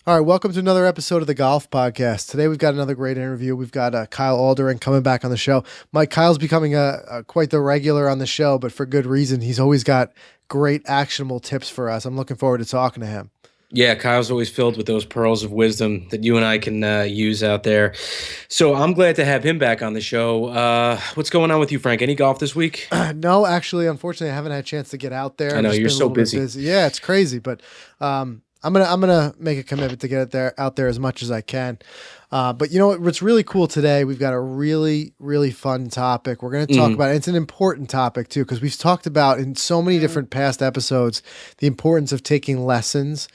All right, welcome to another episode of the Golf Podcast. Today we've got another great interview. We've got Kiel Alderink coming back on the show. Mike, Kyle's becoming quite the regular on the show, but for good reason. He's always got great actionable tips for us. I'm looking forward to talking to him. Yeah, Kyle's always filled with those pearls of wisdom that you and I can use out there. So I'm glad to have him back on the show. What's going on with you, Frank? Any golf this week? No, actually, unfortunately, I haven't had a chance to get out there. I know, you're so busy. Yeah, it's crazy, but I'm gonna make a commitment to get it out there as much as I can. But you know what's really cool today? We've got a really, really fun topic. We're going to talk about it. It's an important topic too, because we've talked about in so many different past episodes the importance of taking lessons.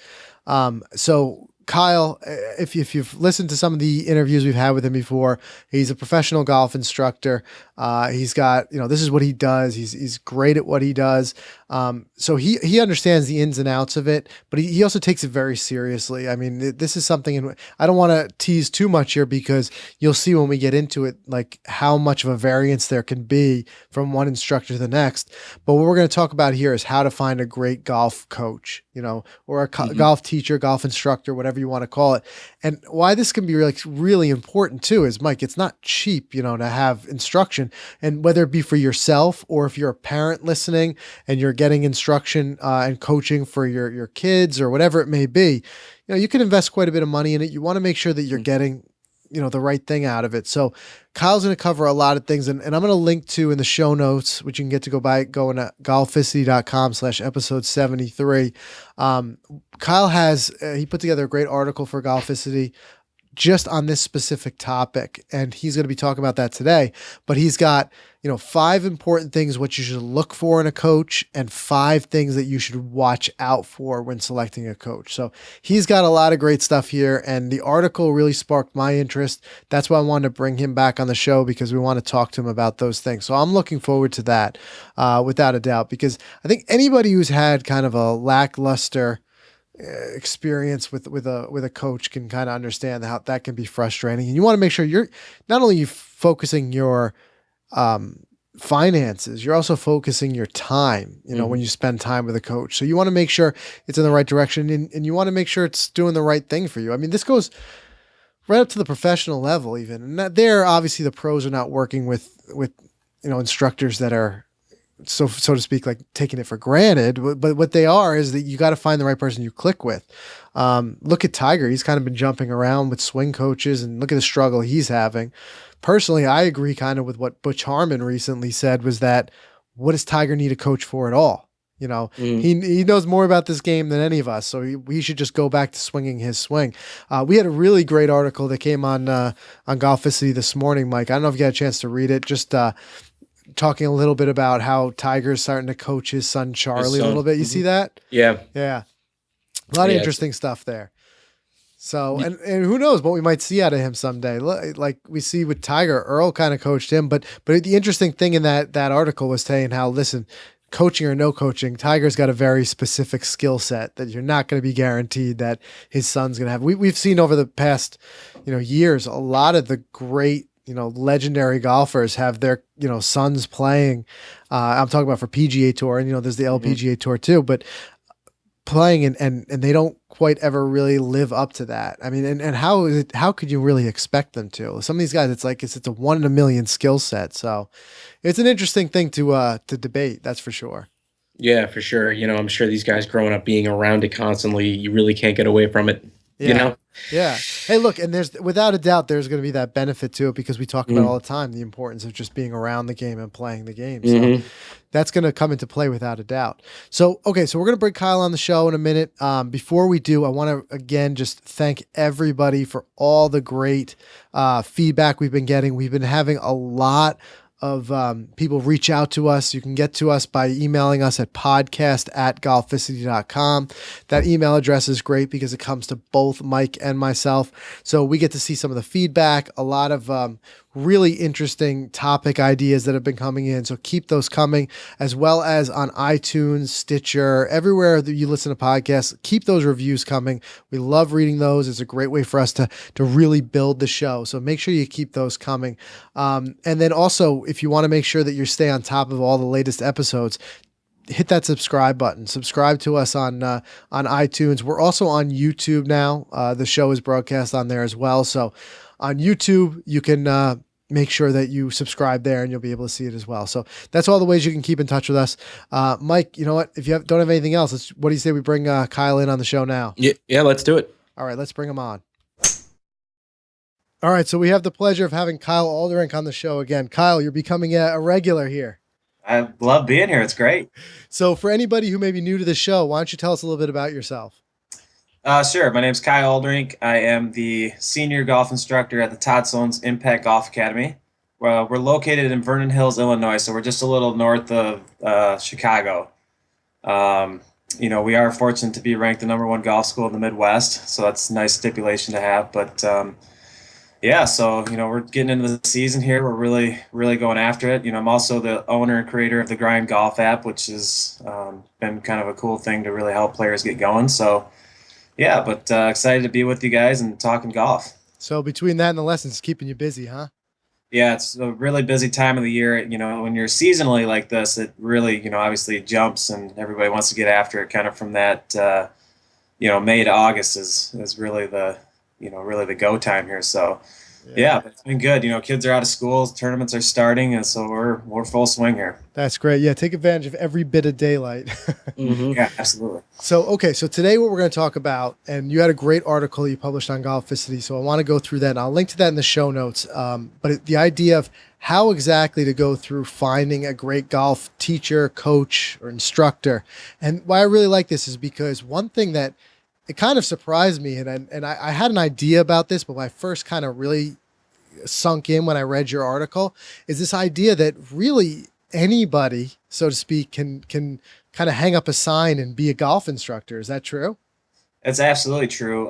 So Kiel, if you've listened to some of the interviews we've had with him before, he's a professional golf instructor. He's got, this is what he does. He's great at what he does. So he understands the ins and outs of it, but he also takes it very seriously. I mean, this is something, and I don't want to tease too much here because you'll see when we get into it, like how much of a variance there can be from one instructor to the next. But what we're going to talk about here is how to find a great golf coach, or a golf teacher, golf instructor, whatever you want to call it. And why this can be really important too is, Mike, it's not cheap, to have instruction. And whether it be for yourself or if you're a parent listening and you're getting instruction and coaching for your kids or whatever it may be, you can invest quite a bit of money in it. You want to make sure that you're getting the right thing out of it. So Kyle's going to cover a lot of things, and I'm going to link to in the show notes, which you can get to going to golficity.com/episode 73. Kyle he put together a great article for Golficity just on this specific topic, and he's going to be talking about that today. But he's got 5 important things what you should look for in a coach and 5 things that you should watch out for when selecting a coach. So he's got a lot of great stuff here, and the article really sparked my interest. That's why I wanted to bring him back on the show, because we want to talk to him about those things. So I'm looking forward to that without a doubt, because I think anybody who's had kind of a lackluster experience with a coach can kind of understand how that can be frustrating. And you want to make sure you're not only focusing your finances, you're also focusing your time, when you spend time with a coach. So you want to make sure it's in the right direction, and you want to make sure it's doing the right thing for you. I mean, this goes right up to the professional level even. And that there, obviously the pros are not working with instructors that are so to speak, like taking it for granted. But what they are is that you got to find the right person you click with. Look at Tiger. He's kind of been jumping around with swing coaches, and look at the struggle he's having. Personally, I agree kind of with what Butch Harmon recently said, was that what does Tiger need a coach for at all? He knows more about this game than any of us, so he should just go back to swinging his swing. We had a really great article that came on Golficity this morning, Mike. I don't know if you got a chance to read it. Just talking a little bit about how Tiger's starting to coach his son Charlie a little bit. You see that? Yeah. A lot of interesting stuff there. So, and who knows what we might see out of him someday. Like we see with Tiger, Earl kind of coached him, but the interesting thing in that article was saying how, listen, coaching or no coaching, Tiger's got a very specific skill set that you're not going to be guaranteed that his son's going to have. We've seen over the past, years, a lot of the great, legendary golfers have their, sons playing. I'm talking about for PGA Tour, and, there's the LPGA Tour too, but playing and they don't quite ever really live up to that. I mean, and how could you really expect them to? Some of these guys, it's a 1 in a million skill set. So it's an interesting thing to debate. That's for sure. Yeah, for sure. I'm sure these guys growing up being around it constantly, you really can't get away from it. Yeah. Hey, look, and there's without a doubt there's going to be that benefit to it, because we talk about all the time the importance of just being around the game and playing the game. So that's going to come into play without a doubt. So, okay, so we're going to bring Kiel on the show in a minute. Before we do, I want to again just thank everybody for all the great feedback we've been getting. We've been having a lot of people reach out to us. You can get to us by emailing us at podcast@golficity.com. That email address is great because it comes to both Mike and myself. So we get to see some of the feedback, a lot of really interesting topic ideas that have been coming in. So keep those coming, as well as on iTunes, Stitcher, everywhere that you listen to podcasts. Keep those reviews coming. We love reading those. It's a great way for us to really build the show. So make sure you keep those coming. And then also, if you want to make sure that you stay on top of all the latest episodes, hit that subscribe button. Subscribe to us on iTunes. We're also on YouTube now. The show is broadcast on there as well. So on YouTube, you can make sure that you subscribe there, and you'll be able to see it as well. So that's all the ways you can keep in touch with us. Mike, you know what? If you don't have anything else, what do you say we bring Kyle in on the show now? Yeah, let's do it. All right, let's bring him on. All right, so we have the pleasure of having Kiel Alderink on the show again. Kyle, you're becoming a regular here. I love being here. It's great. So for anybody who may be new to the show, why don't you tell us a little bit about yourself? Sure. My name's Kiel Alderink. I am the senior golf instructor at the Todd Sloan's Impact Golf Academy. We're located in Vernon Hills, Illinois, so we're just a little north of Chicago. We are fortunate to be ranked the #1 golf school in the Midwest, so that's a nice stipulation to have. But yeah, so we're getting into the season here. We're really, really going after it. I'm also the owner and creator of the Grind Golf app, which has been kind of a cool thing to really help players get going. So yeah, but excited to be with you guys and talking golf. So between that and the lessons, keeping you busy, huh? Yeah, it's a really busy time of the year. When you're seasonally like this, it really, obviously jumps and everybody wants to get after it kind of from that, May to August is really really the go time here. So yeah, it's been good. Kids are out of school, tournaments are starting, and so we're full swing here. That's great. Yeah, take advantage of every bit of daylight. Mm-hmm. Yeah, absolutely. So today what we're going to talk about, and you had a great article you published on Golficity, so I want to go through that, and I'll link to that in the show notes. But the idea of how exactly to go through finding a great golf teacher, coach, or instructor. And why I really like this is because one thing that it kind of surprised me, and I had an idea about this, but when I first kind of really sunk in when I read your article, is this idea that really anybody, so to speak, can kind of hang up a sign and be a golf instructor. Is that true? That's absolutely true.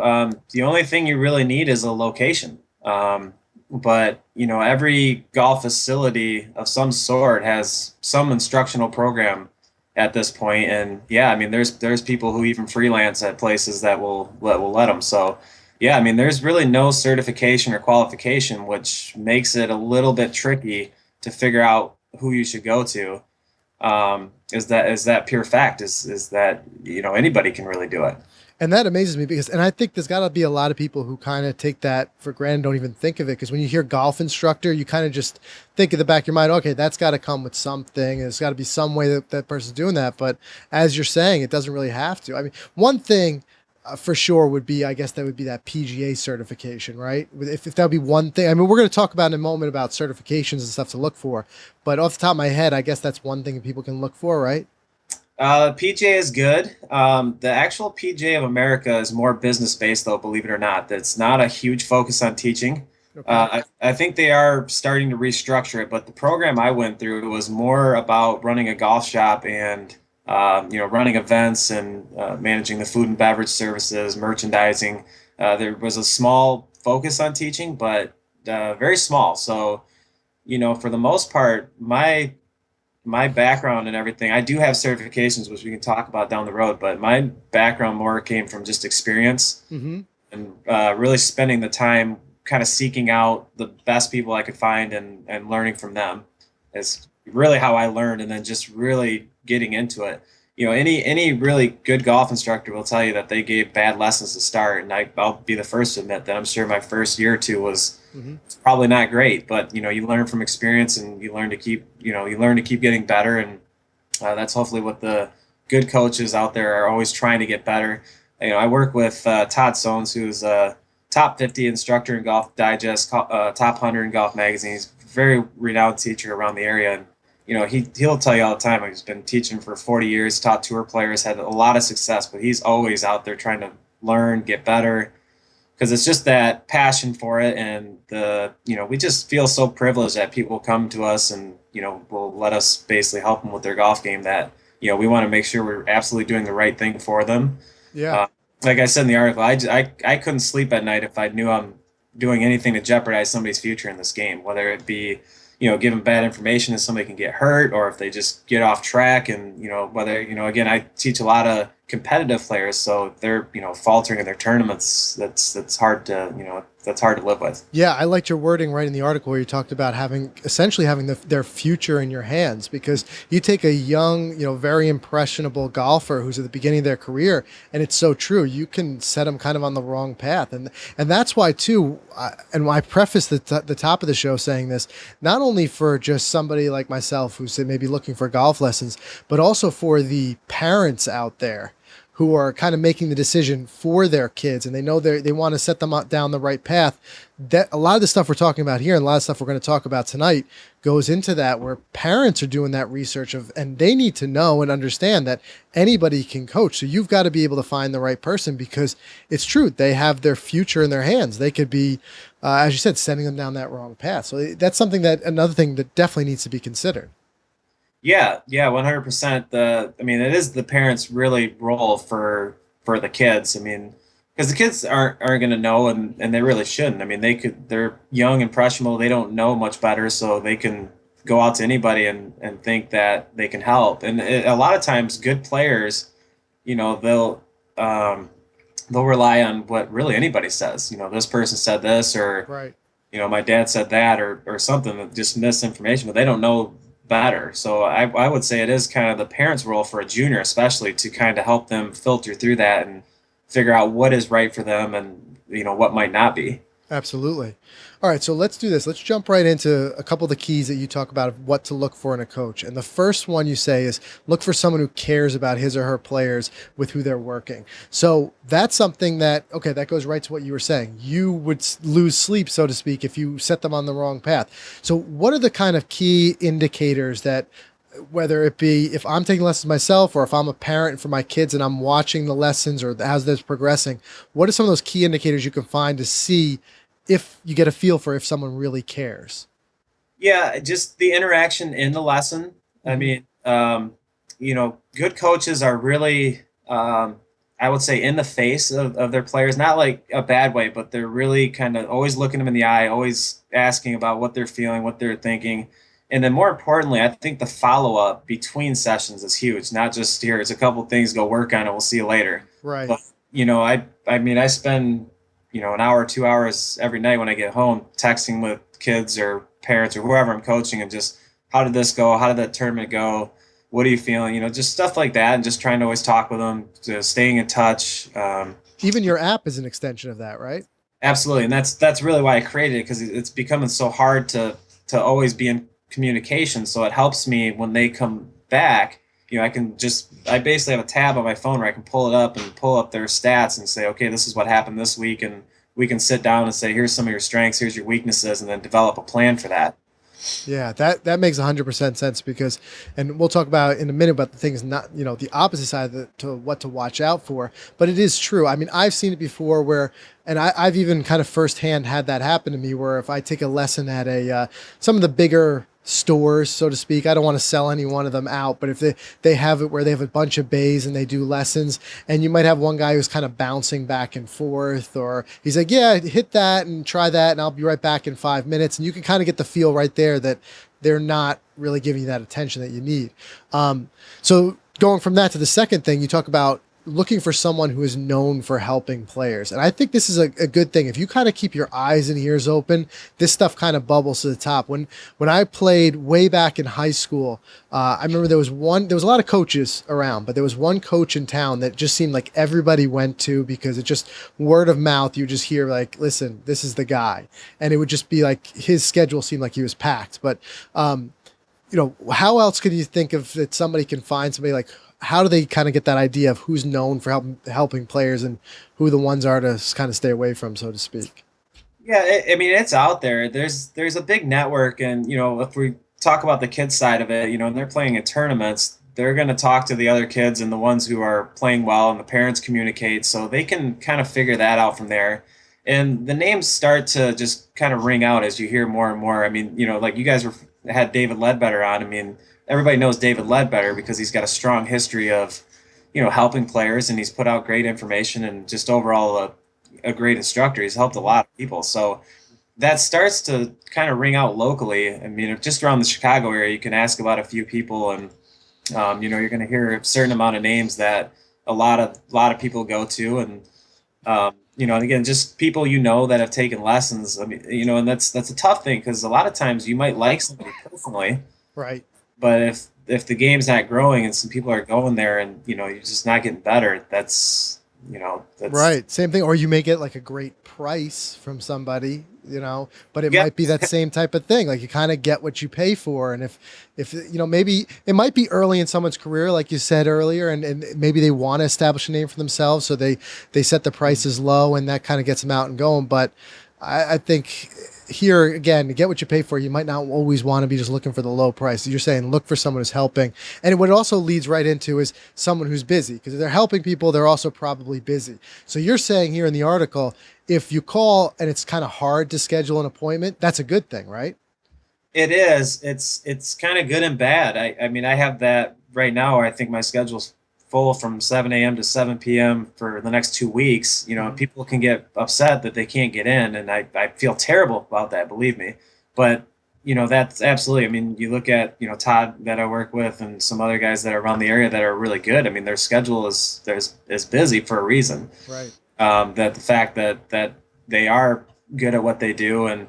The only thing you really need is a location. But every golf facility of some sort has some instructional program at this point, and yeah, I mean, there's people who even freelance at places that will let them. So yeah, I mean, there's really no certification or qualification, which makes it a little bit tricky to figure out who you should go to. Is that pure fact? Is that anybody can really do it? And that amazes me and I think there's got to be a lot of people who kind of take that for granted, don't even think of it. Because when you hear golf instructor, you kind of just think in the back of your mind, okay, that's got to come with something. There's got to be some way that person's doing that. But as you're saying, it doesn't really have to. I mean, one thing for sure would be, I guess that would be that PGA certification, right? If that would be one thing. I mean, we're going to talk about in a moment about certifications and stuff to look for. But off the top of my head, I guess that's one thing that people can look for, right? PGA is good. The actual PGA of America is more business-based, though, believe it or not. That's not a huge focus on teaching. Okay. I think they are starting to restructure it, but the program I went through was more about running a golf shop and running events and managing the food and beverage services, merchandising. There was a small focus on teaching, but very small. So, for the most part, my background and everything, I do have certifications, which we can talk about down the road, but my background more came from just experience. Mm-hmm. And really spending the time kind of seeking out the best people I could find and learning from them is really how I learned, and then just really getting into it. Any really good golf instructor will tell you that they gave bad lessons to start, and I'll be the first to admit that I'm sure my first year or two was probably not great, but you learn from experience, and you learn to keep getting better, and that's hopefully what the good coaches out there are always trying to get better. I work with Todd Sloan's, who's a top 50 instructor in Golf Digest, top 100 in Golf Magazine. He's a very renowned teacher around the area, and he'll tell you all the time. He's been teaching for 40 years, taught tour players, had a lot of success, but he's always out there trying to learn, get better, because it's just that passion for it. And we just feel so privileged that people come to us and, will let us basically help them with their golf game, that, we want to make sure we're absolutely doing the right thing for them. Yeah. Like I said in the article, I couldn't sleep at night if I knew I'm doing anything to jeopardize somebody's future in this game, whether it be giving bad information and somebody can get hurt, or if they just get off track, and whether again, I teach a lot of competitive players, so if they're faltering in their tournaments, that's hard to that's hard to live with. Yeah, I liked your wording right in the article where you talked about essentially having their future in your hands, because you take a young, very impressionable golfer who's at the beginning of their career, and it's so true. You can set them kind of on the wrong path, and that's why too. And I preface the top of the show saying this, not only for just somebody like myself who's maybe looking for golf lessons, but also for the parents out there who are kind of making the decision for their kids, and they know they want to set them down the right path. That a lot of the stuff we're talking about here and a lot of stuff we're going to talk about tonight goes into that, where parents are doing that research and they need to know and understand that anybody can coach. So you've got to be able to find the right person, because it's true. They have their future in their hands. They could be, as you said, sending them down that wrong path. So that's another thing that definitely needs to be considered. Yeah, 100%. It is the parents' really role for the kids. I mean, because the kids aren't going to know, and they really shouldn't. I mean, they're young, impressionable. They don't know much better, so they can go out to anybody and think that they can help. And a lot of times, good players, they'll rely on what really anybody says. This person said this, or right. My dad said that, or something, just misinformation, but they don't know better. So I would say it is kind of the parents' role for a junior, especially, to kind of help them filter through that and figure out what is right for them and what might not be. Absolutely. All right, so let's do this. Let's jump right into a couple of the keys that you talk about of what to look for in a coach. And the first one you say is look for someone who cares about his or her players with who they're working. So that's something that goes right to what you were saying. You would lose sleep, so to speak, if you set them on the wrong path. So what are the kind of key indicators that, whether it be if I'm taking lessons myself or if I'm a parent for my kids and I'm watching the lessons or as they're progressing, what are some of those key indicators you can find to see if you get a feel for if someone really cares? Yeah, just the interaction in the lesson. Mm-hmm. I mean, good coaches are really, I would say, in the face of their players, not like a bad way, but they're really kind of always looking them in the eye, always asking about what they're feeling, what they're thinking. And then more importantly, I think the follow-up between sessions is huge. Not just here, it's a couple things, go work on it, we'll see you later. Right. But, I spend, an hour, 2 hours every night when I get home texting with kids or parents or whoever I'm coaching, and just, how did this go? How did that tournament go? What are you feeling? Just stuff like that, and just trying to always talk with them, to staying in touch. Even your app is an extension of that, right? Absolutely. And that's really why I created it, because it's becoming so hard to always be in communication. So it helps me when they come back. I basically have a tab on my phone where I can pull it up and pull up their stats and say, okay, this is what happened this week. And we can sit down and say, here's some of your strengths, here's your weaknesses, and then develop a plan for that. Yeah, that makes 100% sense, because, and we'll talk about in a minute about the things, not, the opposite side to what to watch out for, but it is true. I mean, I've seen it before where, and I've even kind of firsthand had that happen to me, where if I take a lesson at some of the bigger stores, so to speak, I don't want to sell any one of them out, but if they have it where they have a bunch of bays and they do lessons, and you might have one guy who's kind of bouncing back and forth, or he's like, yeah, hit that and try that, and I'll be right back in 5 minutes. And you can kind of get the feel right there that they're not really giving you that attention that you need. So going from that to the second thing, you talk about looking for someone who is known for helping players. And I think this is a good thing. If you kind of keep your eyes and ears open, this stuff kind of bubbles to the top. When I played way back in high school, I remember there was a lot of coaches around, but there was one coach in town that just seemed like everybody went to, because it just word of mouth, you just hear like, listen, this is the guy. And it would just be like, his schedule seemed like he was packed. But, how else could you think of that somebody can find somebody like, how do they kind of get that idea of who's known for helping players and who the ones are to kind of stay away from, so to speak? Yeah, it's out there. There's a big network, and if we talk about the kids side of it, and they're playing in tournaments, they're going to talk to the other kids and the ones who are playing well, and the parents communicate, so they can kind of figure that out from there. And the names start to just kind of ring out as you hear more and more. I mean, like you guys had David Ledbetter on. I mean, everybody knows David Ledbetter because he's got a strong history of, helping players, and he's put out great information, and just overall a great instructor. He's helped a lot of people. So that starts to kind of ring out locally. I mean, just around the Chicago area, you can ask about a few people, and you're going to hear a certain amount of names that a lot of people go to, and and again, just people that have taken lessons. I mean, and that's a tough thing because a lot of times you might like somebody personally, Right. but if the game's not growing and some people are going there and you're just not getting better, that's Right. Same thing. Or you may get like a great price from somebody, but it yeah. might be that same type of thing. Like you kind of get what you pay for. And if, maybe it might be early in someone's career, like you said earlier, and maybe they want to establish a name for themselves. So they set the prices low and that kind of gets them out and going. But I think here again, to get what you pay for, you might not always want to be just looking for the low price. You're saying look for someone who's helping. And what it also leads right into is someone who's busy, because if they're helping people, they're also probably busy. So you're saying here in the article, if you call and it's kind of hard to schedule an appointment, that's a good thing, right? It is. It's kind of good and bad. I mean, I have that right now where I think my schedule's full from 7 a.m. to 7 p.m. for the next 2 weeks. People can get upset that they can't get in, and I feel terrible about that, believe me. But, that's absolutely, I mean, you look at, Todd that I work with and some other guys that are around the area that are really good. I mean, their schedule is busy for a reason. Right. That the fact that they are good at what they do, and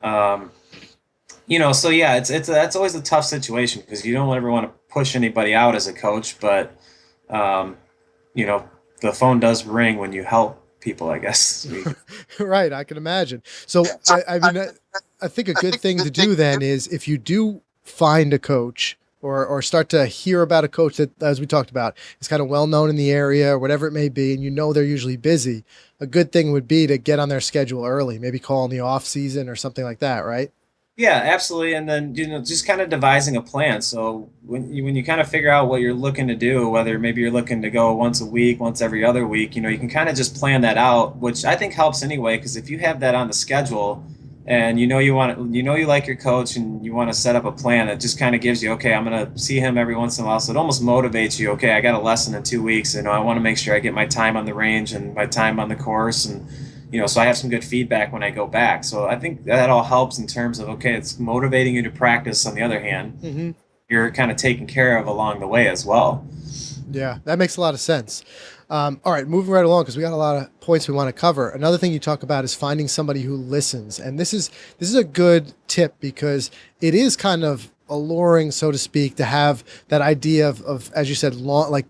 so yeah, that's always a tough situation because you don't ever want to push anybody out as a coach, but um, the phone does ring when you help people, I guess. Right. I can imagine. So I think a good thing to do then is if you do find a coach or start to hear about a coach that, as we talked about, is kind of well known in the area or whatever it may be, and they're usually busy, a good thing would be to get on their schedule early, maybe call in the off season or something like that, right? Yeah, absolutely. And then, just kind of devising a plan. So when you kind of figure out what you're looking to do, whether maybe you're looking to go once a week, once every other week, you can kind of just plan that out, which I think helps anyway, because if you have that on the schedule and you like your coach and you want to set up a plan, it just kind of gives you, okay, I'm going to see him every once in a while. So it almost motivates you. Okay, I got a lesson in 2 weeks. I want to make sure I get my time on the range and my time on the course, and so I have some good feedback when I go back. So I think that all helps in terms of, okay, it's motivating you to practice. On the other hand, you're kind of taken care of along the way as well. Yeah, that makes a lot of sense. All right, moving right along because we got a lot of points we want to cover. Another thing you talk about is finding somebody who listens, and this is a good tip because it is kind of alluring, so to speak, to have that idea of as you said, long, like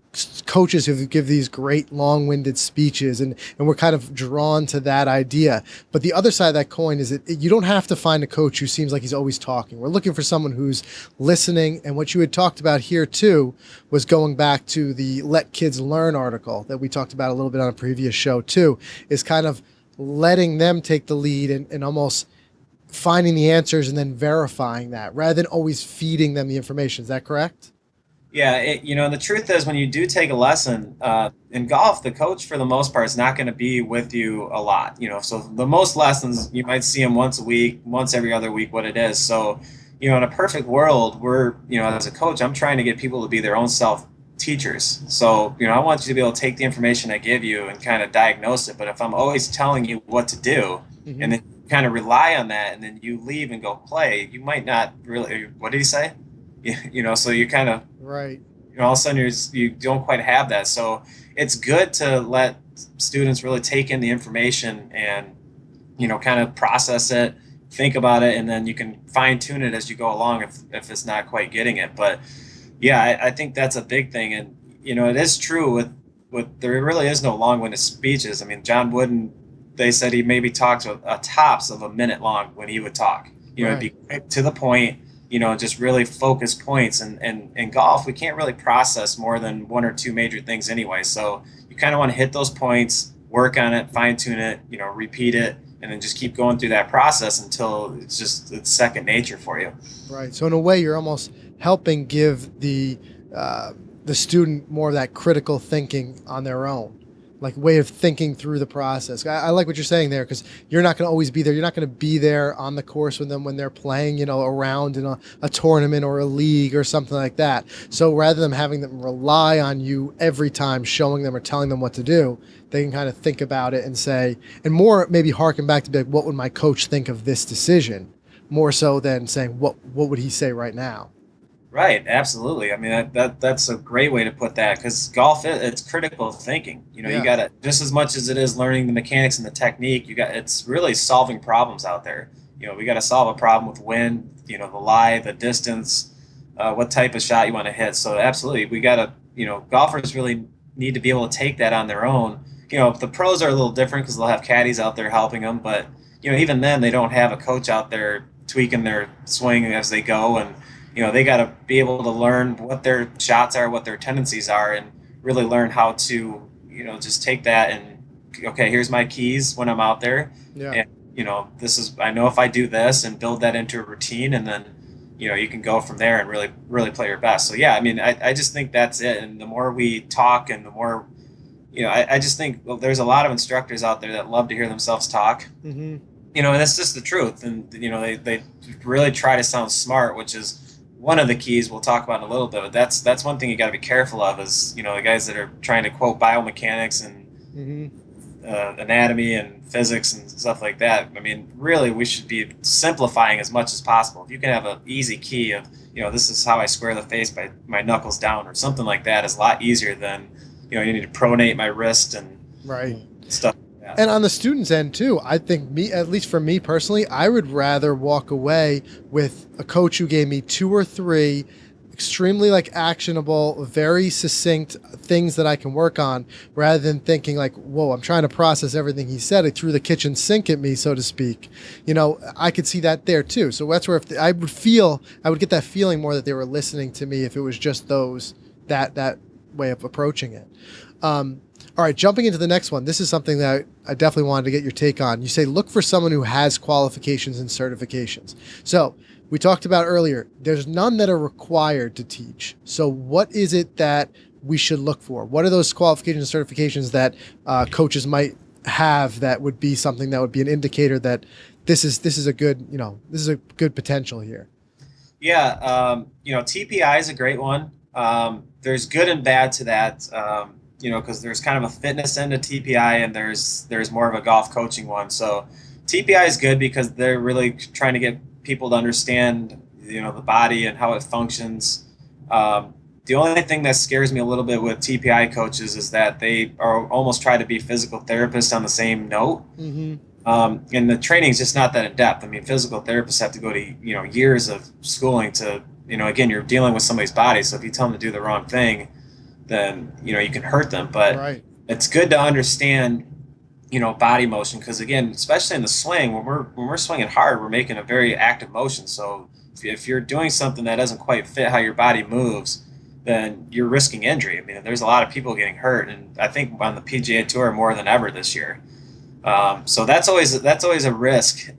coaches who give these great long-winded speeches, and we're kind of drawn to that idea. But the other side of that coin is that you don't have to find a coach who seems like he's always talking. We're looking for someone who's listening. And what you had talked about here too was going back to the Let Kids Learn article that we talked about a little bit on a previous show too, is kind of letting them take the lead and almost finding the answers and then verifying that rather than always feeding them the information. Is that correct? Yeah, the truth is when you do take a lesson in golf, the coach for the most part is not going to be with you a lot. So the most lessons you might see him once a week, once every other week, what it is. So, in a perfect world, we're, as a coach, I'm trying to get people to be their own self teachers. So, I want you to be able to take the information I give you and kind of diagnose it. But if I'm always telling you what to do, and then kind of rely on that, and then you leave and go play, you might not really. What did he say? So you kind of right. All of a sudden you don't quite have that. So it's good to let students really take in the information and kind of process it, think about it, and then you can fine tune it as you go along if it's not quite getting it. But yeah, I think that's a big thing, and it is true with there really is no long-winded speeches. I mean, John Wooden, they said he maybe talked a tops of a minute long when he would talk. It'd be to the point, just really focus points. And in golf, we can't really process more than one or two major things anyway. So you kind of want to hit those points, work on it, fine tune it, repeat it, and then just keep going through that process until it's second nature for you. Right. So in a way, you're almost helping give the student more of that critical thinking on their own, like way of thinking through the process. I like what you're saying there because you're not going to always be there. You're not going to be there on the course with them when they're playing, around in a tournament or a league or something like that. So rather than having them rely on you every time showing them or telling them what to do, they can kind of think about it and say, and more maybe harken back to be like, what would my coach think of this decision? More so than saying, what would he say right now? Right, absolutely. I mean, that's a great way to put that, because golf, it's critical thinking. You know, you Yeah. got to, just as much as it is learning the mechanics and the technique, it's really solving problems out there. You know, we got to solve a problem with wind, you know, the lie, the distance, what type of shot you want to hit. So absolutely, we got to, you know, golfers really need to be able to take that on their own. You know, the pros are a little different because they'll have caddies out there helping them, but you know, even then, they don't have a coach out there tweaking their swing as they go, and you know, they got to be able to learn what their shots are, what their tendencies are, and really learn how to, you know, just take that and, okay, here's my keys when I'm out there. Yeah. And, you know, this is, I know if I do this, and build that into a routine, and then, you know, you can go from there and really, really play your best. So, yeah, I mean, I just think that's it. And the more we talk and the more, you know, I just think, well, there's a lot of instructors out there that love to hear themselves talk. Mm-hmm. You know, and that's just the truth. And, you know, they really try to sound smart, which is one of the keys we'll talk about in a little bit. But that's one thing you got to be careful of is, you know, the guys that are trying to quote biomechanics and anatomy and physics and stuff like that. I mean, really, we should be simplifying as much as possible. If you can have an easy key of, you know, this is how I square the face by my knuckles down or something like that, is a lot easier than, you know, you need to pronate my wrist and Right. stuff. And on the student's end too, I think at least for me personally, I would rather walk away with a coach who gave me 2 or 3 extremely actionable, very succinct things that I can work on, rather than thinking whoa, I'm trying to process everything he said. He threw the kitchen sink at me, so to speak. You know, I could see that there too. So that's where I would get that feeling more that they were listening to me if it was just that way of approaching it. All right, jumping into the next one. This is something that I definitely wanted to get your take on. You say, look for someone who has qualifications and certifications. So we talked about earlier, there's none that are required to teach. So what is it that we should look for? What are those qualifications and certifications that coaches might have that would be something that would be an indicator that this is a good, you know, this is a good potential here? Yeah, you know, TPI is a great one. There's good and bad to that. You know, because there's kind of a fitness end of TPI, and there's more of a golf coaching one. So TPI is good because they're really trying to get people to understand, you know, the body and how it functions. The only thing that scares me a little bit with TPI coaches is that they are almost try to be physical therapists on the same note. Mm-hmm. And the training is just not that in depth. I mean, physical therapists have to go to, you know, years of schooling to, you know, again, you're dealing with somebody's body. So if you tell them to do the wrong thing, then, you know, you can hurt them. But right. It's good to understand, you know, body motion, because again, especially in the swing, when we're swinging hard, we're making a very active motion. So if you're doing something that doesn't quite fit how your body moves, then you're risking injury. I mean, there's a lot of people getting hurt, and I think on the PGA Tour more than ever this year. So that's always a risk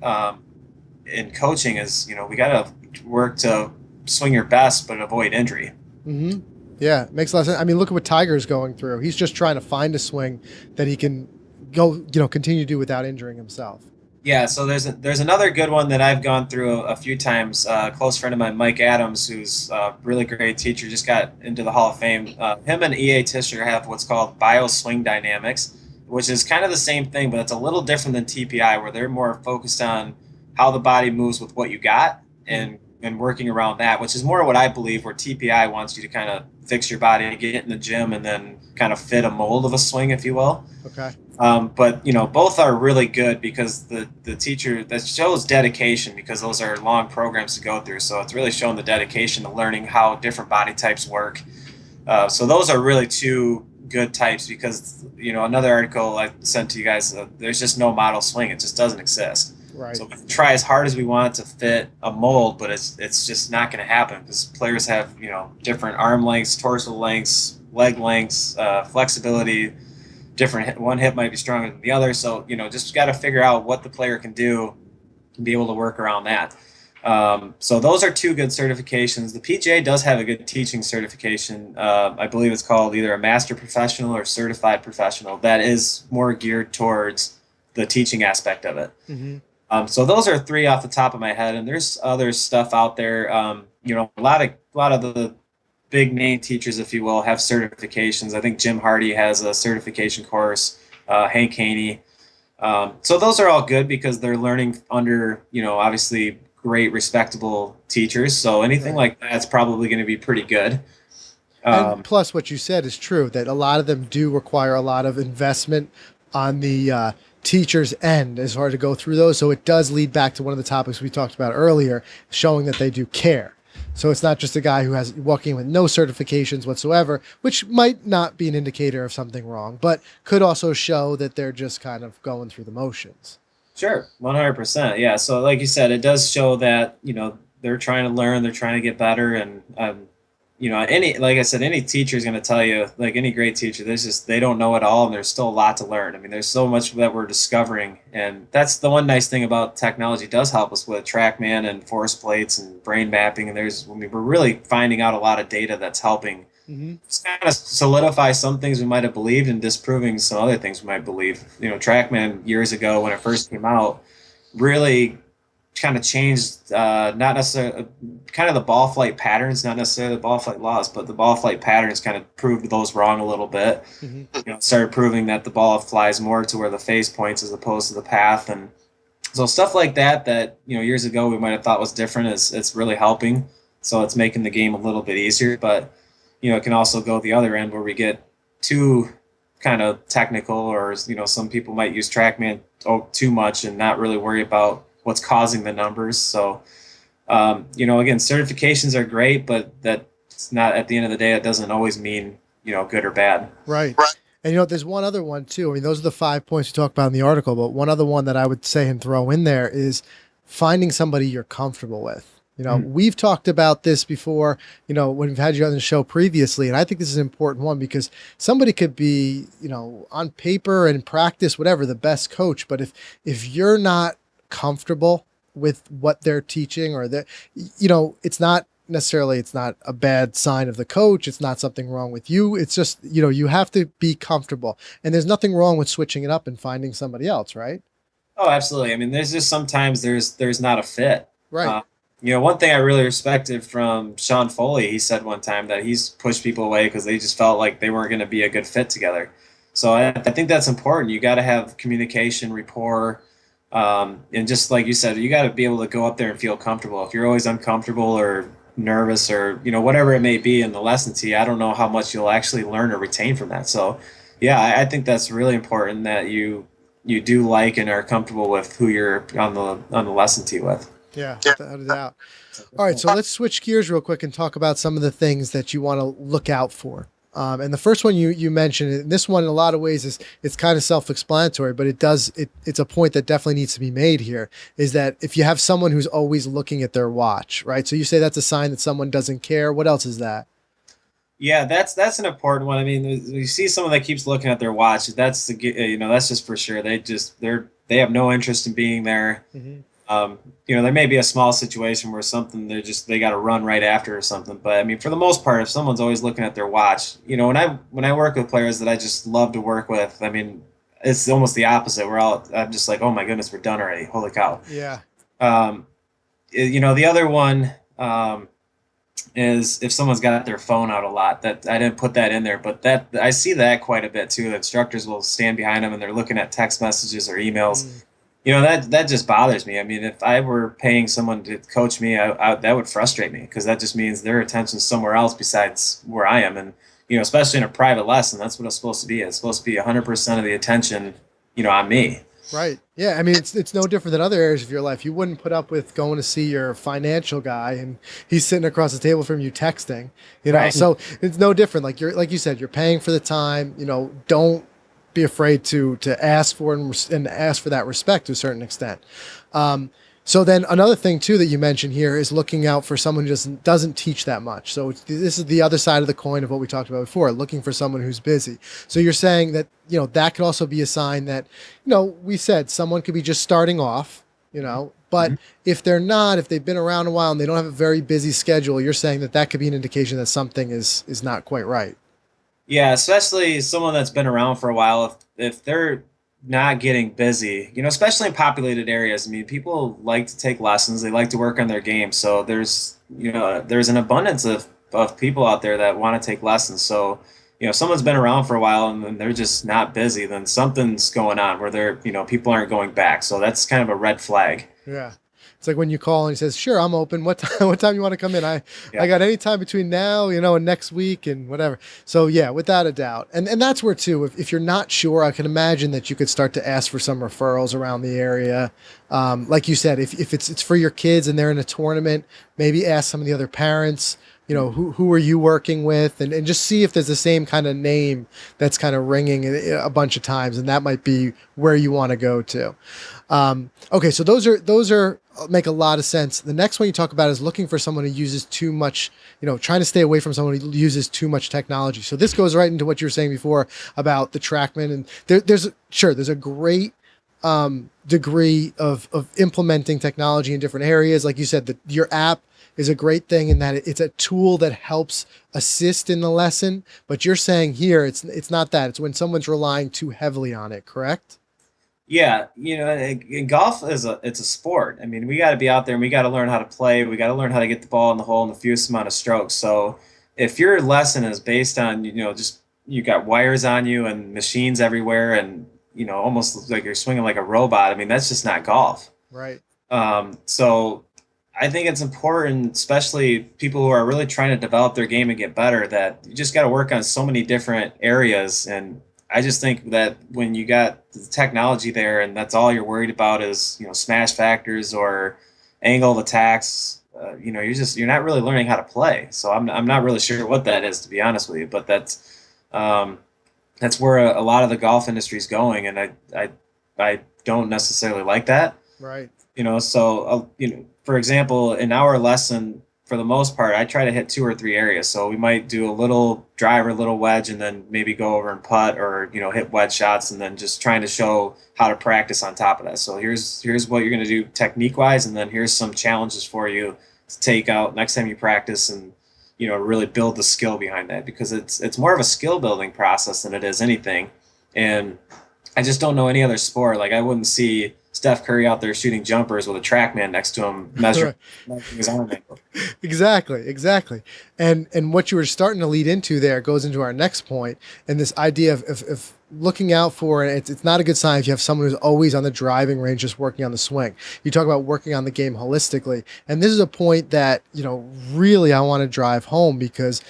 in coaching. Is, you know, we got to work to swing your best but avoid injury. Mm-hmm. Yeah, it makes a lot of sense. I mean, look at what Tiger's going through. He's just trying to find a swing that he can go, you know, continue to do without injuring himself. Yeah, so there's another good one that I've gone through a few times. A close friend of mine, Mike Adams, who's a really great teacher, just got into the Hall of Fame. Him and E.A. Tischer have what's called bioswing dynamics, which is kind of the same thing, but it's a little different than TPI, where they're more focused on how the body moves with what you got and working around that, which is more what I believe, where TPI wants you to kind of fix your body, get in the gym, and then kind of fit a mold of a swing, if you will. Okay. But, you know, both are really good because the teacher, that shows dedication, because those are long programs to go through. So it's really showing the dedication to learning how different body types work. So those are really 2 good types, because, you know, another article I sent to you guys, there's just no model swing. It just doesn't exist. Right. So we can try as hard as we want to fit a mold, but it's just not going to happen, because players have, you know, different arm lengths, torso lengths, leg lengths, flexibility, different. One hip might be stronger than the other. So, you know, just got to figure out what the player can do and be able to work around that. So those are 2 good certifications. The PGA does have a good teaching certification. I believe it's called either a master professional or certified professional. That is more geared towards the teaching aspect of it. Mm-hmm. So those are 3 off the top of my head, and there's other stuff out there. You know, a lot of the big name teachers, if you will, have certifications. I think Jim Hardy has a certification course. Hank Haney. So those are all good because they're learning under, you know, obviously great, respectable teachers. So anything like that's probably going to be pretty good. And plus, what you said is true, that a lot of them do require a lot of investment on the teacher's end as far to go through those. So it does lead back to one of the topics we talked about earlier, showing that they do care. So it's not just a guy who has walking with no certifications whatsoever, which might not be an indicator of something wrong, but could also show that they're just kind of going through the motions. Sure, 100%. Yeah. So like you said, it does show that, they're trying to learn, they're trying to get better. And, like I said, any teacher is going to tell you, like any great teacher, they don't know it all. And there's still a lot to learn. I mean, there's so much that we're discovering. And that's the one nice thing about technology does help us with TrackMan and force plates and brain mapping. And we're really finding out a lot of data that's helping just kind of solidify some things we might have believed and disproving some other things we might believe. TrackMan years ago when it first came out really kind of changed, not necessarily kind of the ball flight patterns, not necessarily the ball flight laws, but the ball flight patterns kind of proved those wrong a little bit. Started proving that the ball flies more to where the phase points as opposed to the path. And so stuff like that, years ago we might have thought was different, it's really helping. So it's making the game a little bit easier, but it can also go the other end where we get too kind of technical, or some people might use TrackMan too much and not really worry about what's causing the numbers. So, again, certifications are great, but that's not, at the end of the day, it doesn't always mean, good or bad. Right. And, there's one other one too. I mean, those are the 5 points you talk about in the article, but one other one that I would say and throw in there is finding somebody you're comfortable with. We've talked about this before, when we've had you on the show previously, and I think this is an important one because somebody could be, on paper and practice, whatever, the best coach. But if you're not comfortable with what they're teaching, or it's not a bad sign of the coach. It's not something wrong with you. It's just, you have to be comfortable, and there's nothing wrong with switching it up and finding somebody else. Right. Oh, absolutely. I mean, there's just sometimes there's not a fit. Right. One thing I really respected from Sean Foley, he said one time that he's pushed people away because they just felt like they weren't going to be a good fit together. So I think that's important. You got to have communication, rapport, and just like you said, you got to be able to go up there and feel comfortable. If you're always uncomfortable or nervous or, whatever it may be in the lesson to you, I don't know how much you'll actually learn or retain from that. So, yeah, I think that's really important that you do like and are comfortable with who you're on the lesson tee with. Yeah, without a doubt. All right, so let's switch gears real quick and talk about some of the things that you want to look out for. And the first one you mentioned, and this one in a lot of ways it's kind of self-explanatory, but it's a point that definitely needs to be made here, is that if you have someone who's always looking at their watch, right? So you say that's a sign that someone doesn't care. What else is that? Yeah, that's an important one. I mean, you see someone that keeps looking at their watch. That's that's just for sure. They have no interest in being there. There may be a small situation where they got to run right after or something. But I mean, for the most part, if someone's always looking at their watch, when I work with players that I just love to work with, I mean, it's almost the opposite. I'm just like, oh my goodness, we're done already. Holy cow. Yeah. The other one is if someone's got their phone out a lot. That I didn't put that in there, but that I see that quite a bit too. The instructors will stand behind them and they're looking at text messages or emails. That just bothers me. I mean, if I were paying someone to coach me, that would frustrate me because that just means their attention's somewhere else besides where I am. And, especially in a private lesson, that's what it's supposed to be. It's supposed to be 100% of the attention, on me. Right. Yeah. I mean, it's no different than other areas of your life. You wouldn't put up with going to see your financial guy and he's sitting across the table from you texting, Right. So it's no different. Like you said, you're paying for the time, don't be afraid to ask for and ask for that respect to a certain extent. So then another thing too that you mentioned here is looking out for someone who just doesn't teach that much. So this is the other side of the coin of what we talked about before, looking for someone who's busy. So you're saying that, that could also be a sign that, we said someone could be just starting off, but if they've been around a while and they don't have a very busy schedule, you're saying that could be an indication that something is not quite right. Yeah, especially someone that's been around for a while. If they're not getting busy, especially in populated areas. I mean, people like to take lessons. They like to work on their game. So there's an abundance of people out there that want to take lessons. So, if someone's been around for a while and they're just not busy, then something's going on where people aren't going back. So that's kind of a red flag. Yeah. It's like when you call and he says, "Sure, I'm open. What time you want to come in? I got any time between now, and next week and whatever." So yeah, without a doubt. And that's where too, if you're not sure, I can imagine that you could start to ask for some referrals around the area. Like you said, if it's for your kids and they're in a tournament, maybe ask some of the other parents, who are you working with, and just see if there's the same kind of name that's kind of ringing a bunch of times, and that might be where you want to go to. Okay, so those are make a lot of sense. The next one you talk about is looking for someone who uses too much, trying to stay away from someone who uses too much technology. So this goes right into what you were saying before about the TrackMan, and there's a great degree of implementing technology in different areas. Like you said, your app is a great thing in that it's a tool that helps assist in the lesson. But you're saying here it's not that. It's when someone's relying too heavily on it, correct? Yeah, in golf it's a sport. I mean, we got to be out there and we got to learn how to play. We got to learn how to get the ball in the hole in the fewest amount of strokes. So if your lesson is based on, just you got wires on you and machines everywhere and, almost like you're swinging like a robot, I mean, that's just not golf. Right. So I think it's important, especially people who are really trying to develop their game and get better, that you just got to work on so many different areas. And I just think that when you got the technology there and that's all you're worried about is, smash factors or angle of attacks, you're not really learning how to play. So I'm not really sure what that is, to be honest with you, but that's where a lot of the golf industry is going. And I don't necessarily like that. Right. For example, in our lesson, for the most part, I try to hit 2 or 3 areas. So we might do a little driver, a little wedge, and then maybe go over and putt or, hit wedge shots, and then just trying to show how to practice on top of that. So here's what you're going to do technique wise. And then here's some challenges for you to take out next time you practice and, really build the skill behind that, because it's more of a skill building process than it is anything. And I just don't know any other sport. Like I wouldn't see Steph Curry out there shooting jumpers with a TrackMan next to him measuring his arm angle. Exactly. And what you were starting to lead into there goes into our next point, and this idea of looking out for, and it's not a good sign if you have someone who's always on the driving range just working on the swing. You talk about working on the game holistically, and this is a point that really I want to drive home, because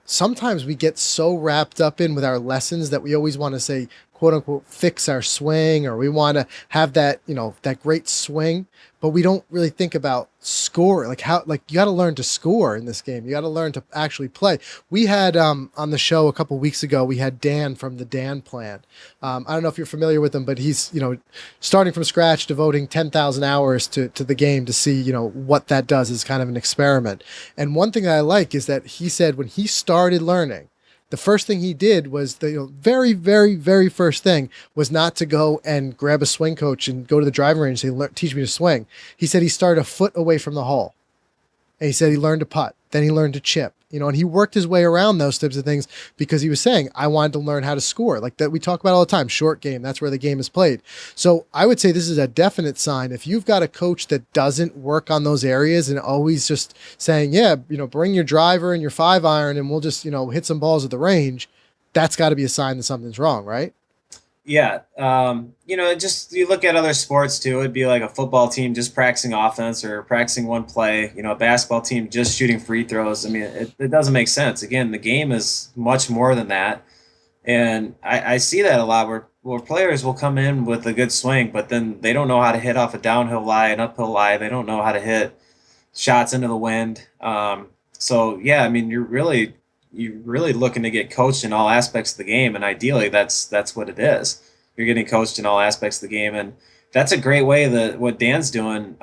sometimes we get so wrapped up in with our lessons that we always want to say, quote unquote, fix our swing, or we want to have that, that great swing, but we don't really think about score. Like you got to learn to score in this game. You got to learn to actually play. We had, on the show a couple weeks ago, we had Dan from the Dan Plan. I don't know if you're familiar with him, but he's, starting from scratch, devoting 10,000 hours to the game to see, what that does as kind of an experiment. And one thing that I like is that he said when he started learning, the first thing he did was the very, very, very first thing was not to go and grab a swing coach and go to the driving range and say, teach me to swing. He said he started a foot away from the hole. And he said he learned to putt. Then he learned to chip, and he worked his way around those types of things because he was saying, I wanted to learn how to score, like that we talk about all the time, short game. That's where the game is played. So I would say this is a definite sign. If you've got a coach that doesn't work on those areas and always just saying, yeah, bring your driver and your 5-iron and we'll just, hit some balls at the range, that's got to be a sign that something's wrong, right? Yeah. Just you look at other sports too. It'd be like a football team just practicing offense or practicing one play, a basketball team just shooting free throws. I mean, it doesn't make sense. Again, the game is much more than that. And I see that a lot where players will come in with a good swing, but then they don't know how to hit off a downhill lie, an uphill lie. They don't know how to hit shots into the wind. So yeah, I mean, you're really looking to get coached in all aspects of the game, and ideally that's what it is. You're getting coached in all aspects of the game, and that's a great way. That what Dan's doing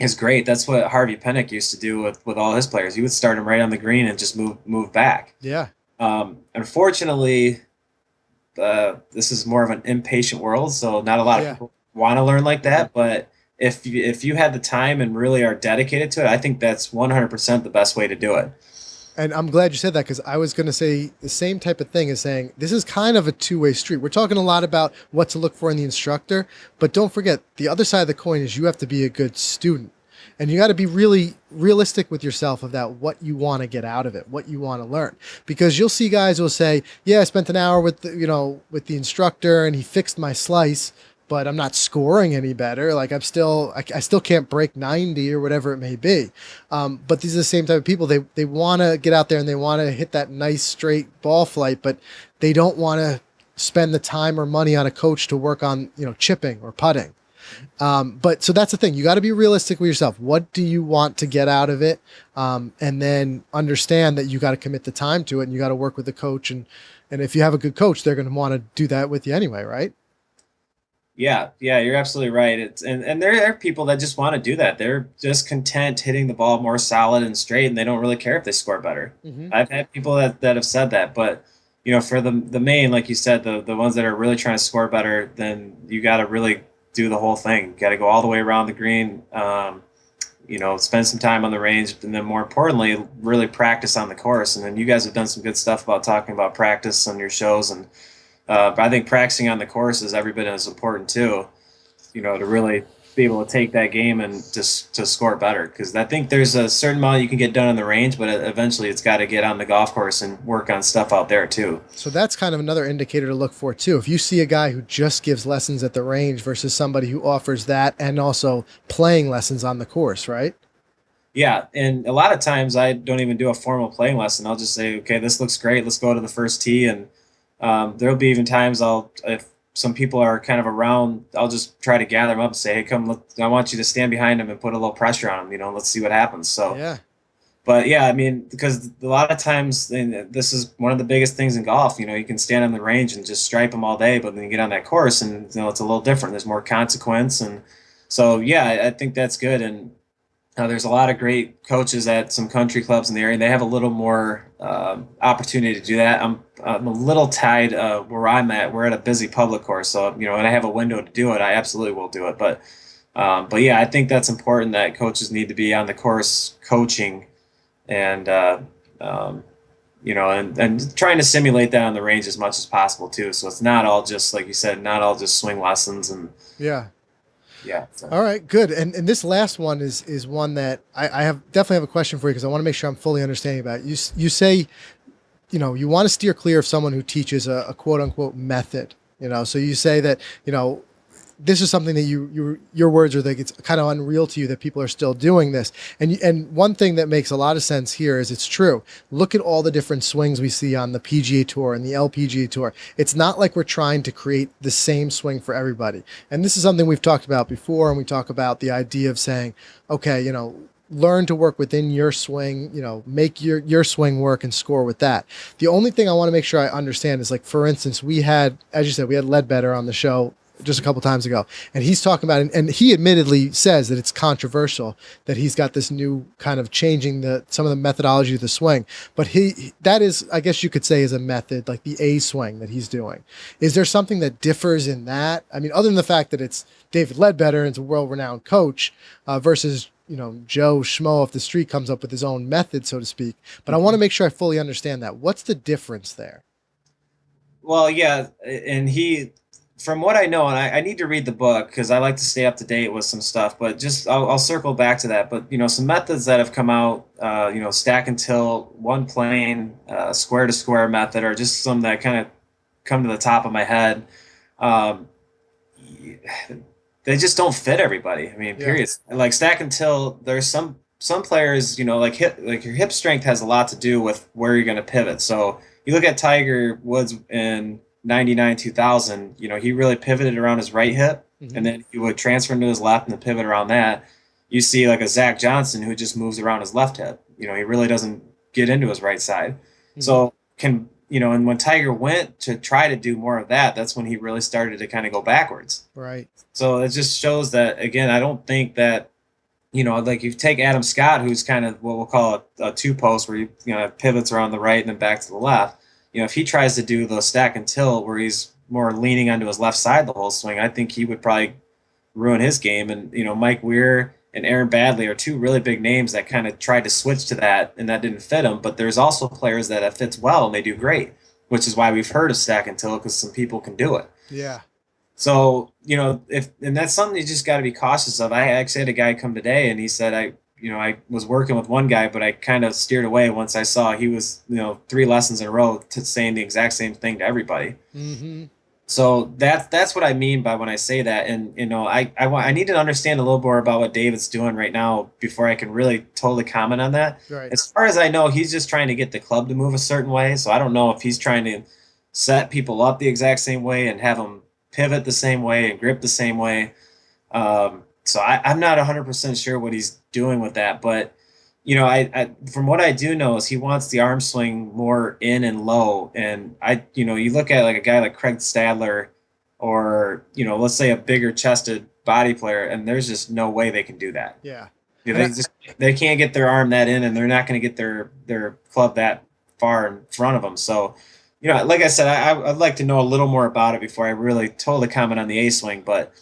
is great. That's what Harvey Pennick used to do with all his players. He would start them right on the green and just move back. Yeah. Unfortunately, this is more of an impatient world, so not a lot of people want to learn like that. But if you had the time and really are dedicated to it, I think that's 100% the best way to do it. And I'm glad you said that, because I was going to say the same type of thing, as saying this is kind of a two-way street. We're talking a lot about what to look for in the instructor, but don't forget the other side of the coin is you have to be a good student, and you got to be really realistic with yourself about what you want to get out of it, what you want to learn. Because you'll see guys who will say, yeah, I spent an hour with the instructor and he fixed my slice. but I'm not scoring any better. Like I still can't break 90 or whatever it may be. But these are the same type of people. They want to get out there and they want to hit that nice straight ball flight, but they don't want to spend the time or money on a coach to work on, chipping or putting. But so that's the thing. You got to be realistic with yourself. What do you want to get out of it? And then understand that you got to commit the time to it, and you got to work with the coach. And if you have a good coach, they're going to want to do that with you anyway, right? Yeah, you're absolutely right. And there are people that just want to do that. They're just content hitting the ball more solid and straight, and they don't really care if they score better. Mm-hmm. I've had people that have said that, but for the main, like you said, the ones that are really trying to score better, then you got to really do the whole thing. You got to go all the way around the green. Spend some time on the range, and then more importantly, really practice on the course. And then you guys have done some good stuff about talking about practice on your shows, and but I think practicing on the course is every bit as important too, to really be able to take that game and just to score better. Because I think there's a certain amount you can get done on the range, but eventually it's got to get on the golf course and work on stuff out there too. So that's kind of another indicator to look for too. If you see a guy who just gives lessons at the range versus somebody who offers that and also playing lessons on the course, right? Yeah, and a lot of times I don't even do a formal playing lesson. I'll just say, okay, this looks great. Let's go to the first tee. And there'll be even times if some people are kind of around, I'll just try to gather them up and say, hey, come, I want you to stand behind them and put a little pressure on them, let's see what happens. So, yeah. But yeah, I mean, because a lot of times, and this is one of the biggest things in golf, you can stand on the range and just stripe them all day, but then you get on that course and, it's a little different. There's more consequence. And so, yeah, I think that's good. And there's a lot of great coaches at some country clubs in the area. They have a little more opportunity to do that. I'm a little tied where I'm at. We're at a busy public course, so and I have a window to do it. I absolutely will do it. But yeah, I think that's important that coaches need to be on the course coaching, and and trying to simulate that on the range as much as possible too. So it's not all just, like you said, not all just swing lessons and yeah. Yeah. So. All right, good. And this last one is one that I definitely have a question for you, because I want to make sure I'm fully understanding about it. You say, you want to steer clear of someone who teaches a quote unquote method, so you say that, this is something that your words are like, it's kind of unreal to you that people are still doing this. And one thing that makes a lot of sense here is it's true. Look at all the different swings we see on the PGA Tour and the LPGA Tour. It's not like we're trying to create the same swing for everybody. And this is something we've talked about before, and we talk about the idea of saying, okay, learn to work within your swing, make your swing work and score with that. The only thing I want to make sure I understand is, like, for instance, we had, as you said, we had Ledbetter on the show just a couple times ago, and he's talking about it, and he admittedly says that it's controversial that he's got this new kind of changing some of the methodology of the swing, but that is, I guess you could say, is a method, like the A swing that he's doing. Is there something that differs in that? I mean, other than the fact that it's David Ledbetter and it's a world-renowned coach versus Joe Schmo off the street comes up with his own method, so to speak. But I want to make sure I fully understand that. What's the difference there? Well, yeah, and from what I know, and I need to read the book because I like to stay up to date with some stuff, but just I'll circle back to that. But some methods that have come out, stack and tilt, one plane, square to square method, are just some that kind of come to the top of my head. They just don't fit everybody. I mean, period. Yeah. Like stack and tilt, there's some players, like your hip strength has a lot to do with where you're going to pivot. So you look at Tiger Woods in 99, 2000, he really pivoted around his right hip, mm-hmm. and then he would transfer into his left and then pivot around that. You see like a Zach Johnson who just moves around his left hip. He really doesn't get into his right side. Mm-hmm. So and when Tiger went to try to do more of that, that's when he really started to kind of go backwards. Right. So it just shows that, again, I don't think that, like you take Adam Scott, who's kind of what we'll call a two-post, where he pivots around the right and then back to the left. If he tries to do the stack and tilt where he's more leaning onto his left side the whole swing, I think he would probably ruin his game. And, Mike Weir and Aaron Badley are two really big names that kind of tried to switch to that, and that didn't fit them. But there's also players that it fits well and they do great, which is why we've heard of stack and tilt, because some people can do it. Yeah. So, and that's something you just got to be cautious of. I actually had a guy come today and he said, I was working with one guy, but I kind of steered away once I saw he was, 3 lessons in a row to saying the exact same thing to everybody. Mm-hmm. So that's what I mean by when I say that. And I need to understand a little more about what David's doing right now before I can really totally comment on that. Right. As far as I know, he's just trying to get the club to move a certain way. So I don't know if he's trying to set people up the exact same way and have them pivot the same way and grip the same way. So I'm not 100% sure what he's doing with that, but I from what I do know is he wants the arm swing more in and low. And you look at like a guy like Craig Stadler, or let's say a bigger chested body player, and there's just no way they can do that. Yeah. They can't get their arm that in, and they're not going to get their club that far in front of them. So, like I said, I'd like to know a little more about it before I really totally comment on the A swing, but.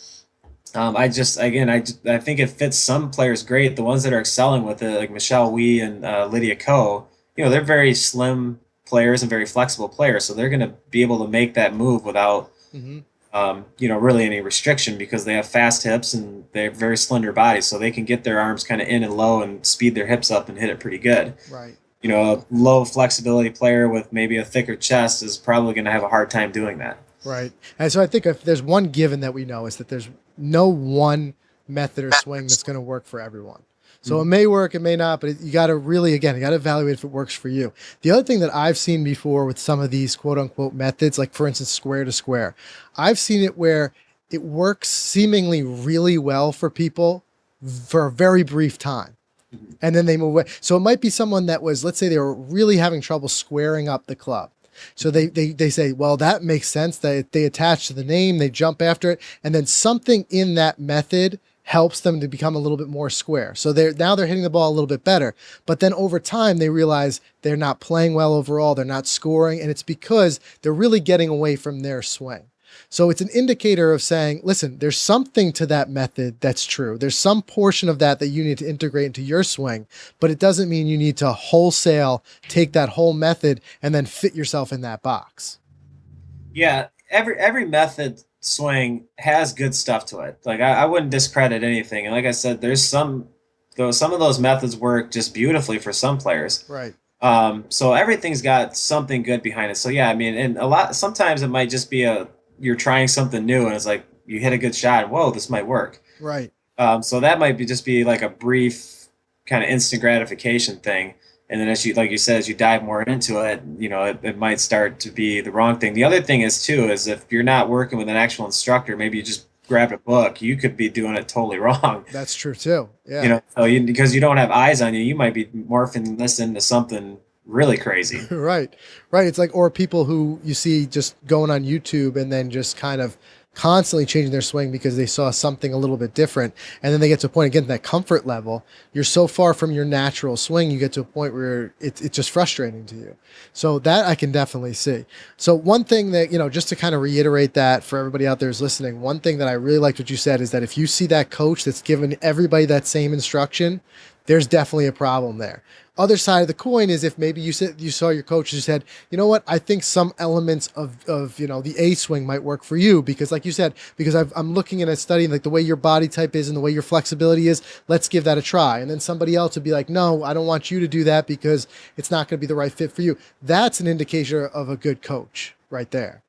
I think it fits some players great. The ones that are excelling with it, like Michelle Wee and Lydia Ko, they're very slim players and very flexible players. So they're going to be able to make that move without, really any restriction, because they have fast hips and they have very slender bodies. So they can get their arms kind of in and low and speed their hips up and hit it pretty good. Right. A low flexibility player with maybe a thicker chest is probably going to have a hard time doing that. Right. And so I think if there's one given that we know is that there's no one method or swing that's going to work for everyone. So it may work, it may not, but you got to really, again, you got to evaluate if it works for you. The other thing that I've seen before with some of these quote unquote methods, like for instance, square to square, I've seen it where it works seemingly really well for people for a very brief time. And then they move away. So it might be someone that was, let's say they were really having trouble squaring up the club. So they say, well, that makes sense. They attach to the name, they jump after it, and then something in that method helps them to become a little bit more square. So they're hitting the ball a little bit better. But then over time, they realize they're not playing well overall. They're not scoring, and it's because they're really getting away from their swing. So it's an indicator of saying, listen, there's something to that method that's true. There's some portion of that you need to integrate into your swing, but it doesn't mean you need to wholesale take that whole method and then fit yourself in that box. Yeah, every method swing has good stuff to it. Like I wouldn't discredit anything. And like I said, there's some of those methods work just beautifully for some players. Right. So everything's got something good behind it. So yeah, I mean, and sometimes it might just be you're trying something new and it's like you hit a good shot. Whoa, this might work. Right. So that might just be like a brief kind of instant gratification thing. And then as you dive more into it, it might start to be the wrong thing. The other thing is if you're not working with an actual instructor, maybe you just grabbed a book, you could be doing it totally wrong. That's true too. Yeah. Because you don't have eyes on you, you might be morphing this into something really crazy. Right. It's like, or people who you see just going on YouTube and then just kind of constantly changing their swing because they saw something a little bit different. And then they get to a point, again, that comfort level, you're so far from your natural swing, you get to a point where it's just frustrating to you. So that I can definitely see. So one thing that, just to kind of reiterate that for everybody out there who's listening, one thing that I really liked what you said is that if you see that coach that's giving everybody that same instruction, there's definitely a problem there. Other side of the coin is if maybe you saw your coach and said, you know what, I think some elements of the A swing might work for you because, like you said, because I'm looking at studying like the way your body type is and the way your flexibility is. Let's give that a try. And then somebody else would be like, no, I don't want you to do that because it's not going to be the right fit for you. That's an indicator of a good coach right there.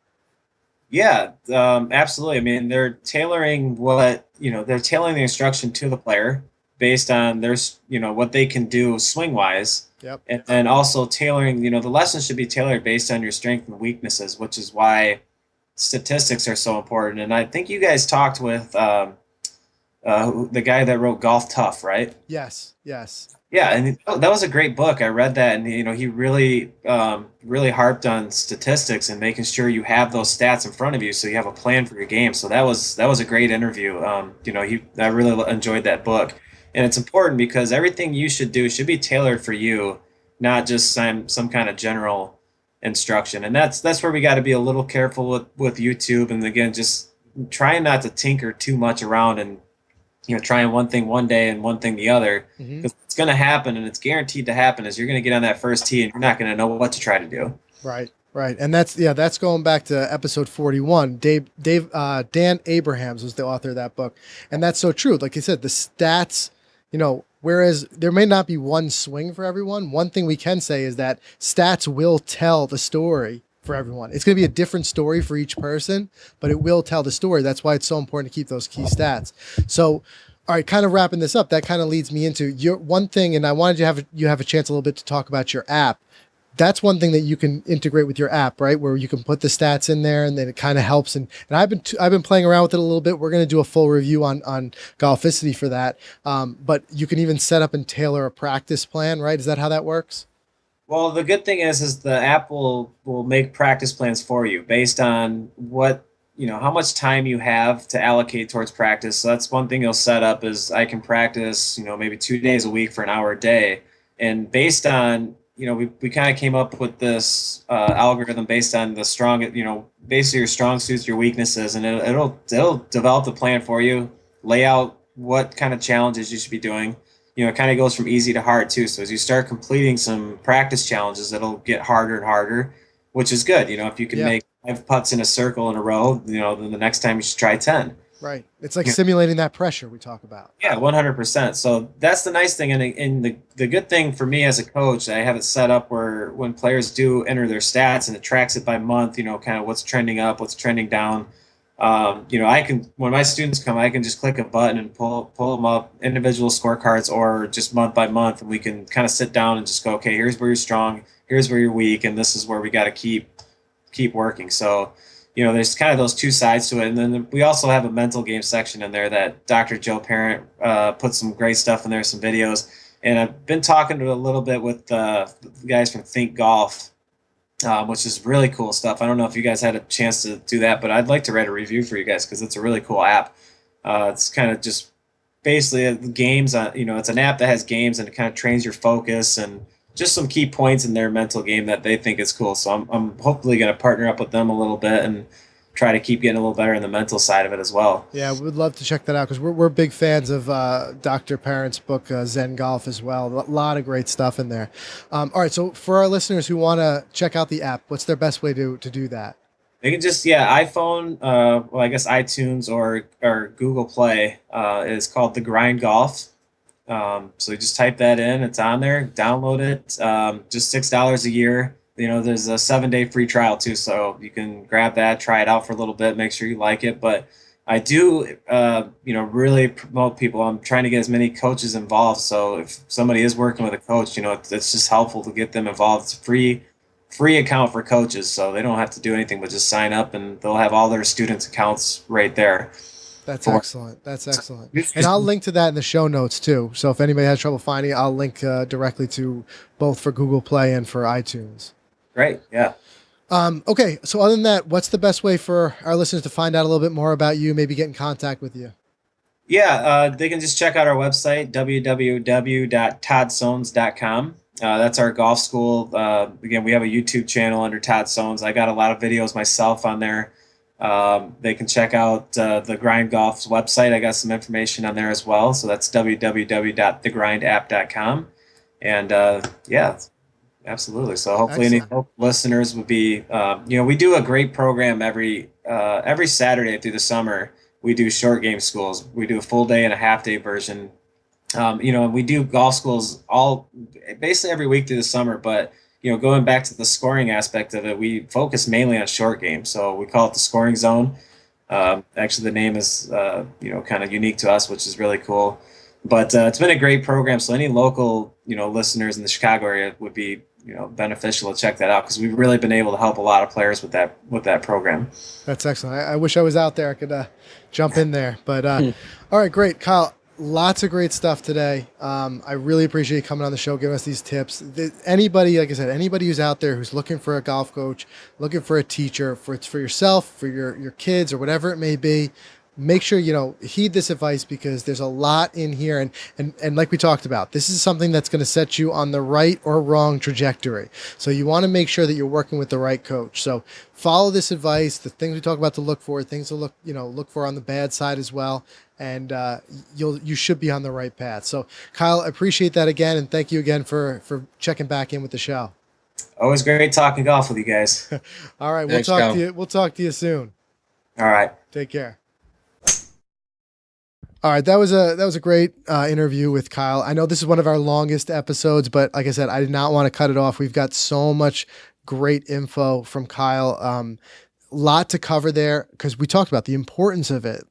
Yeah, absolutely. I mean, they're tailoring the instruction to the player based on what they can do swing wise. Yep. And then also tailoring, the lessons should be tailored based on your strengths and weaknesses, which is why statistics are so important. And I think you guys talked with the guy that wrote Golf Tough, right? Yes. Yeah, and that was a great book. I read that, and he really, really harped on statistics and making sure you have those stats in front of you, so you have a plan for your game. So that was a great interview. I really enjoyed that book, and it's important because everything you should do should be tailored for you, not just some kind of general instruction. And that's where we got to be a little careful with YouTube, and again, just trying not to tinker too much around and trying one thing one day and one thing the other, because it's going to happen, and it's guaranteed to happen, is you're going to get on that first tee and you're not going to know what to try to do. Right. And that's going back to episode 41. Dan Abrahams was the author of that book. And that's so true. Like you said, the stats, whereas there may not be one swing for everyone, one thing we can say is that stats will tell the story for everyone. It's going to be a different story for each person, but it will tell the story. That's why it's so important to keep those key stats. So, all right, kind of wrapping this up, that kind of leads me into your one thing, and I wanted you have a chance a little bit to talk about your app. That's one thing that you can integrate with your app, right? Where you can put the stats in there, and then it kind of helps. And I've been playing around with it a little bit. We're going to do a full review on Golficity for that. But you can even set up and tailor a practice plan, right? Is that how that works? Well, the good thing is the app will make practice plans for you based on what, how much time you have to allocate towards practice. So that's one thing you'll set up is I can practice, maybe 2 days a week for an hour a day. And based on, we kind of came up with this algorithm based on the strong, basically your strong suits, your weaknesses, and it'll develop the plan for you, lay out what kind of challenges you should be doing. It kind of goes from easy to hard too. So as you start completing some practice challenges, it'll get harder and harder, which is good. If you can make 5 putts in a circle in a row, then the next time you should try 10. Right. It's like simulating that pressure we talk about. Yeah, 100%. So that's the nice thing. And the good thing for me as a coach, I have it set up where when players do enter their stats and it tracks it by month, kind of what's trending up, what's trending down. I can, when my students come, I can just click a button and pull them up, individual scorecards or just month by month. And we can kind of sit down and just go, okay, here's where you're strong, here's where you're weak, and this is where we got to keep working. So, there's kind of those two sides to it. And then we also have a mental game section in there that Dr. Joe Parent put some great stuff in there, some videos. And I've been talking to a little bit with the guys from Think Golf, which is really cool stuff. I don't know if you guys had a chance to do that, but I'd like to write a review for you guys because it's a really cool app. It's kind of just basically games. It's an app that has games and it kind of trains your focus and just some key points in their mental game that they think is cool. So I'm hopefully going to partner up with them a little bit and try to keep getting a little better in the mental side of it as well. Yeah, we would love to check that out because we're big fans of Dr. Parent's book, Zen Golf, as well. A lot of great stuff in there. All right, so for our listeners who want to check out the app, what's their best way to do that? They can just, iPhone, I guess iTunes or Google Play is called The Grind Golf. So you just type that in, it's on there, download it, just $6 a year. There's a 7-day free trial too. So you can grab that, try it out for a little bit, make sure you like it. But I do, really promote people. I'm trying to get as many coaches involved. So if somebody is working with a coach, it's just helpful to get them involved. It's a free account for coaches. So they don't have to do anything but just sign up and they'll have all their students' accounts right there. That's excellent. That's excellent. And I'll link to that in the show notes too. So if anybody has trouble finding it, I'll link directly to both for Google Play and for iTunes. Great. Yeah. Okay. So other than that, what's the best way for our listeners to find out a little bit more about you, maybe get in contact with you? Yeah. They can just check out our website, www.toddsones.com. That's our golf school. Again, we have a YouTube channel under Todd Sones. I got a lot of videos myself on there. They can check out the Grind Golf's website. I got some information on there as well. So that's www.thegrindapp.com. And absolutely. So hopefully any listeners would be, we do a great program every Saturday through the summer. We do short game schools. We do a full day and a half day version. And we do golf schools basically every week through the summer, but going back to the scoring aspect of it, we focus mainly on short game. So we call it the scoring zone. Actually, the name is, kind of unique to us, which is really cool. But it's been a great program. So any local, listeners in the Chicago area would be, beneficial to check that out because we've really been able to help a lot of players with that program. That's excellent. I wish I was out there. I could jump in there. But all right, great, Kyle. Lots of great stuff today. I really appreciate you coming on the show, giving us these tips. Anybody, like I said, anybody who's out there who's looking for a golf coach, looking for a teacher, for yourself, for your kids, or whatever it may be, make sure, heed this advice because there's a lot in here. And like we talked about, this is something that's going to set you on the right or wrong trajectory. So you want to make sure that you're working with the right coach. So follow this advice, the things we talk about to look for, things to look for on the bad side as well. And you should be on the right path. So Kyle, I appreciate that again. And thank you again for checking back in with the show. Always great talking golf with you guys. All right. Thanks, we'll talk Kyle. to you. We'll talk to you soon. All right. Take care. All right, that was a great interview with Kyle. I know this is one of our longest episodes, but like I said, I did not want to cut it off. We've got so much great info from Kyle. Lot to cover there because we talked about the importance of it.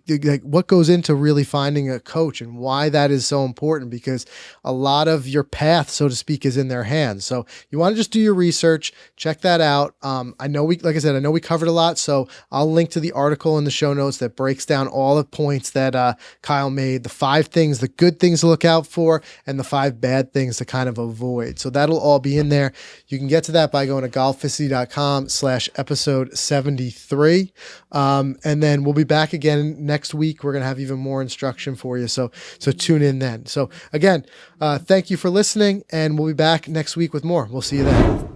Like what goes into really finding a coach and why that is so important, because a lot of your path, so to speak, is in their hands. So you want to just do your research, check that out. I know like I said, I know we covered a lot, so I'll link to the article in the show notes that breaks down all the points that Kyle made, the 5 things, the good things to look out for, and the 5 bad things to kind of avoid. So that'll all be in there. You can get to that by going to golficity.com/episode 73. And then we'll be back again next week. We're going to have even more instruction for you. So tune in then. So again, thank you for listening, and we'll be back next week with more. We'll see you then.